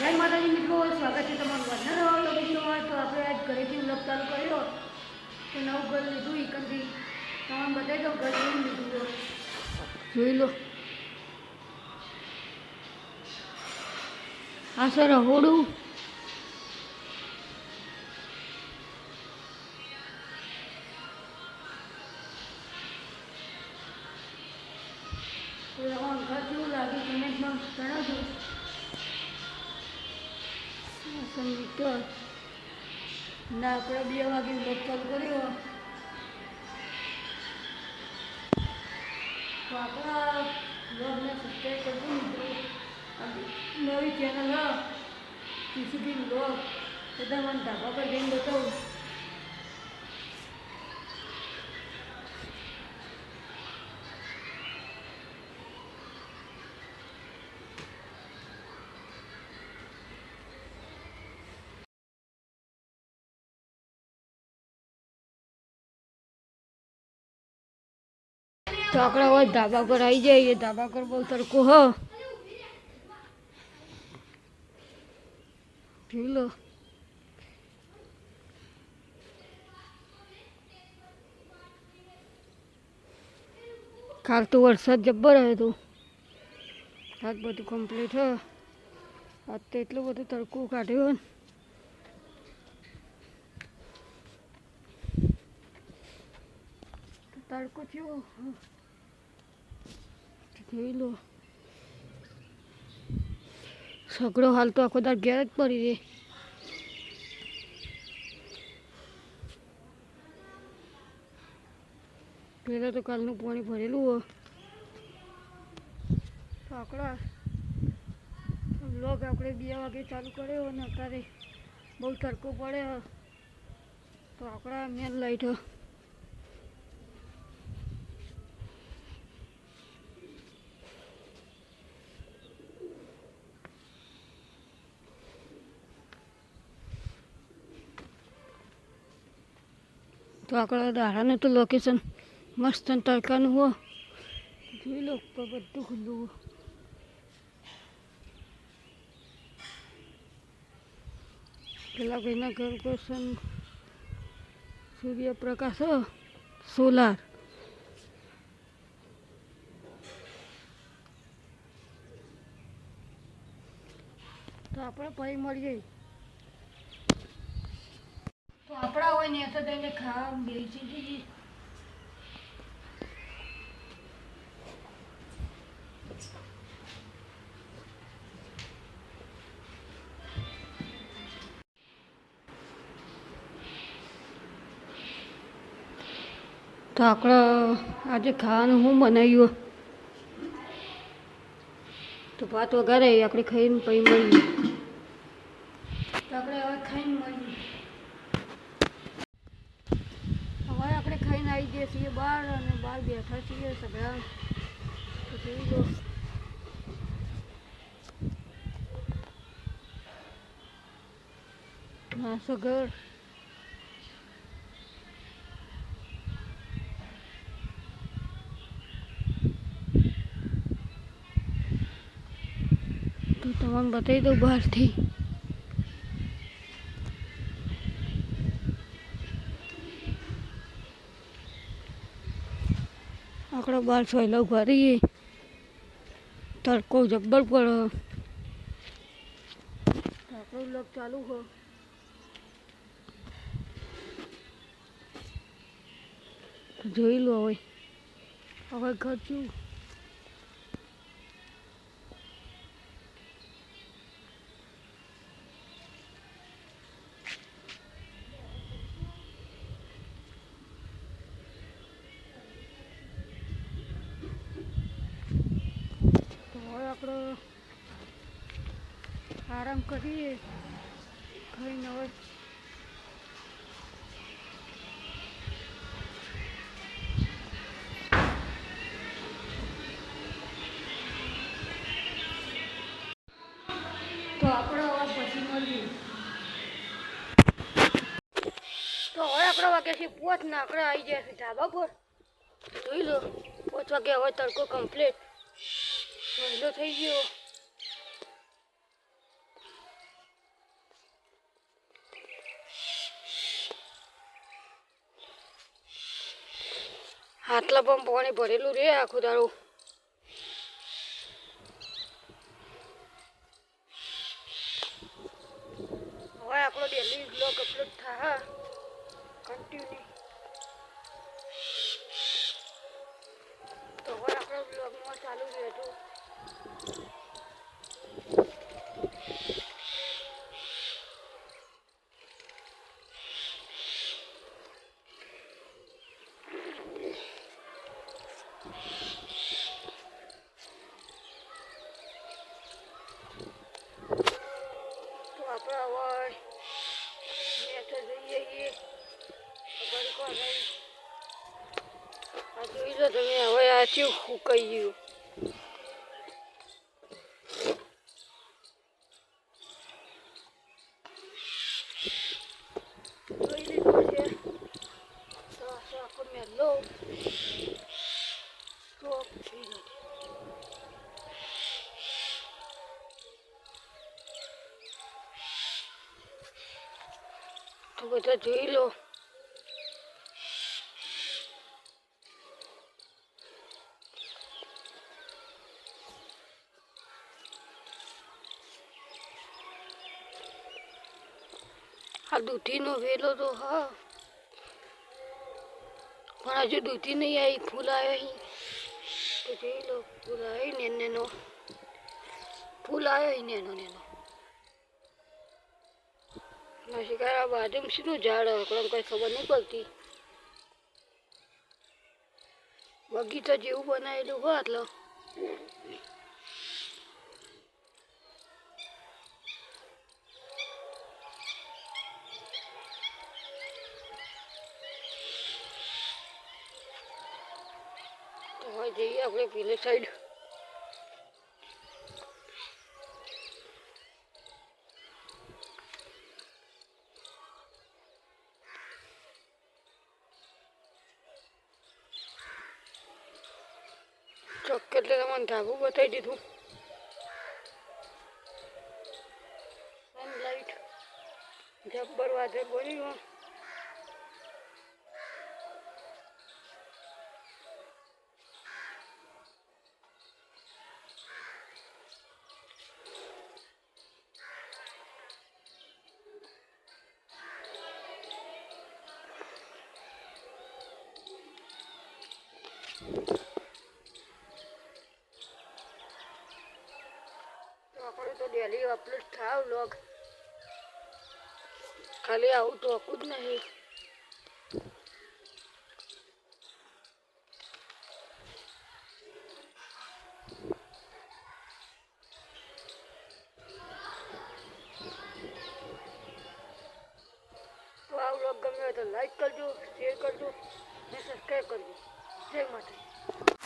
જય માતાજી મિત્રો, સ્વાગત છે તમારું વધના નવા લોકેશનમાં. તો આપણે આજ ઘરેથી વ્લોગ ચાલુ કર્યો તો નવું ઘર લીધું એકંથી તમને બતાવી દો. ઘર કેવું લીધું જોઈ લો. આ સર રહોડું, ઘર કેવું લાગે કમેન્ટમાં જણાવજો. મીટર ના આપણે 2 વાગે વ્લોગ ચાલુ કર્યો તો આપણા વ્લોગને સબસ્ક્રાઈબ કરજો મિત્રો. નવી ચેનલ ટીસીપી વ્લોગ બધા મને ધાબા પર જઈને બતાવું. તો આપણે હવે ધાબા પર આવી જઈએ. ધાબા પર બહુ તડકો હ જોઈ લો. કાલ તો વરસાદ જબ્બર આવ્યો હતો. આજ બધું કમ્પ્લીટ હ. આજ તો એટલું બધું તડકો કાઢ્યો ને તડકો થયો જોઈ લો. સગડો હાલ તો આખો દાર ઘેર જ પડી રહે. પહેલાં તો કાલનું પાણી ભરેલું હોય. તો આપણા વ્લોગ આપણે 2 વાગે ચાલુ કર્યો અને અત્યારે બહુ તડકો પડે. તો આપણા મેન લાઈટ તો આપણા દાડાનું તો લોકેશન મસ્ત તડકાનું હો જોઈ લો. બધું ખુલ્લું હોય. પેલા ભાઈના ઘર પર સૂર્યપ્રકાશ સોલાર. તો આપણે પછી મળીએ. તો આપણા હોય ને તો તેને ખાવા બેસી જઈએ. તો આપણે આજે ખાવાનું શું બનાવ્યું તો ભાત વઘારે આપણે ખાઈને પછી મળીએ. તો આપણે હવે ખાઈને મળીએ. હવે આપણે ખાઈને આવી જઈએ છીએ બહાર અને બહાર બેઠા છીએ સગડા. તો જોઈ લો. હા સગડ તો તમને બતાવી દઉં બહારથી. આપણે બહાર સોયલા ઉભા રહીએ. તડકો જબ્બર પડે. આપણો વ્લોગ ચાલુ હો જોઈ લો. હવે ઘર છું. તો હવે આપણે આરામ કરીએ ખાઈને. હવે તો આપણે હવે પછી મળીએ. તો હવે આપણે વાગ્યાથી 5 ને આપણે આવી ગયા છે ધાબા પર. જોઈ લો 5 વાગે હવે તડકો કમ્પ્લીટ વહેલો થઈ ગયો. આટલા પણ પાણી ભરેલું રે આખું દાડું. હવે આપણો ડેલી બ્લોગ અપલોડ થાય કન્ટિન્યુ. તો હવે આપણો બ્લોગમાં ચાલુ રહેતું. તો આપણે હવે મેચ જોઈએ આ જોઈ લો તમે. હવે આ ચેવું ફૂંકાઈ ગયું. જોઈ લીધું છે તો આખો મેલો સ્ટોપ થઈ ગયો. તો બધા જોઈ લો. આ દૂધીનો વેલો તો હા, પણ હજુ દૂધી નહીં આવી. ફૂલ આવ્યો અહીં તો જોઈ લો. ફૂલ આવ્યો નેનો ફૂલ આવ્યો નેનો પછી આ બાજુમાં શીનું ઝાડ હવે કંઈ ખબર નહીં પડતી. બગીચા જેવું બનાવેલું હોય એટલે તો હવે જઈએ આપણે પેલી સાઈડ. ચોક્કસ એટલે તમને ધાબુ બતાવી દીધું. સનલાઇટ જબ્બર વાદળ પડી ગયો. આપણે તો ડેલી અપલોડ થાવ વ્લોગ. ખાલી આવું તો આખું જ નહીં. તો આ વ્લોગ ગમ્યો હોય તો લાઈક કરજો, શેર કરજો અને સબસ્ક્રાઈબ કરજો. જય માતા.